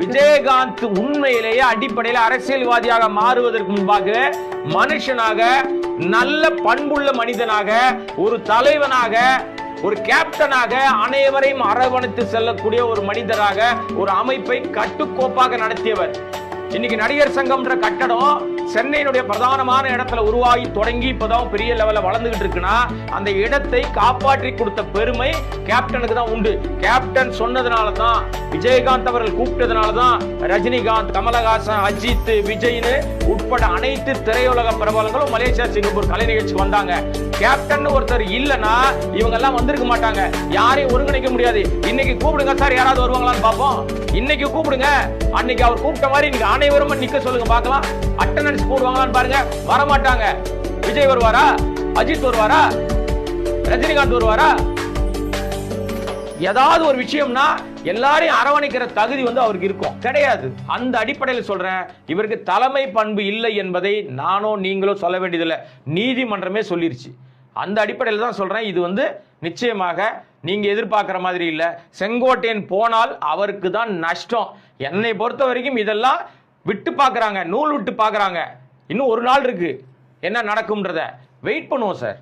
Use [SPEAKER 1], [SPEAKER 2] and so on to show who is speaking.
[SPEAKER 1] விஜயகாந்த் உண்மையிலேயே அடிப்படையில் அரசியல்வாதியாக மாறுவதற்கு முன்பாக மனுஷனாக, நல்ல பண்புள்ள மனிதனாக, ஒரு தலைவனாக, ஒரு கேப்டனாக, அனைவரையும் அரவணைத்து செல்லக்கூடிய ஒரு மனிதராக, ஒரு அமைப்பை கட்டுக்கோப்பாக நடத்தியவர். இன்னைக்கு நடிகர் சங்கம்ன்ற கட்டடம் சென்னையினுடைய பிரதானமான இடத்துல உருவாகி தொடங்கி இப்பதான் பெரிய லெவல்ல வளர்ந்துகிட்டு இருக்குன்னா அந்த இடத்தை காப்பாற்றி கொடுத்த பெருமை கேப்டனுக்கு தான் உண்டு. கேப்டன் சொன்னதுனால தான், விஜயகாந்த் அவர்கள் கூப்பிட்டதுனால தான் ரஜினிகாந்த், கமலஹாசன், அஜித், விஜய்னு உட்பட அனைத்து திரையுலக பிரபலங்களும் மலேசியா, சிங்கப்பூர் கலை நிகழ்ச்சி வந்தாங்க. கேப்டன் ஒருத்தர் இல்லைன்னா இவங்க எல்லாம் வந்திருக்க மாட்டாங்க. யாரையும் ஒருங்கிணைக்க முடியாது. இன்னைக்கு கூப்பிடுங்க சார், யாராவது வருவாங்களான்னு பார்ப்போம். இன்னைக்கு கூப்பிடுங்க. அன்னைக்கு அவர் கூப்பிட்ட மாதிரி இன்னைக்கு அனைவரும் நிக்க சொல்லுங்க பார்க்கலாம். அட்டெண்டன்ஸ் போடுவாங்களான்னு பாருங்க. வரமாட்டாங்க. விஜய் வருவாரா? அஜித் வருவாரா? ரஜினிகாந்த் வருவாரா? ஏதாவது ஒரு விஷயம்னா எல்லாரையும் அரவணைக்கிற தகுதி அவருக்கு இருக்கும் கிடையாது. அந்த அடிப்படையில் சொல்றேன், இவருக்கு தலைமை பண்பு இல்லை என்பதை நானோ நீங்களோ சொல்ல வேண்டியதில்லை, நீதிமன்றமே சொல்லிருச்சு. அந்த அடிப்படையில் தான் சொல்றேன். இது நிச்சயமாக நீங்க எதிர்பார்க்கிற மாதிரி இல்லை. செங்கோட்டையன் போனால் அவருக்கு தான் நஷ்டம். என்னை பொறுத்த வரைக்கும் இதெல்லாம் விட்டு பார்க்குறாங்க, நூல் விட்டு பார்க்குறாங்க. இன்னும் ஒரு நாள் இருக்கு, என்ன நடக்கும்ன்றத வெயிட் பண்ணுவோம் சார்.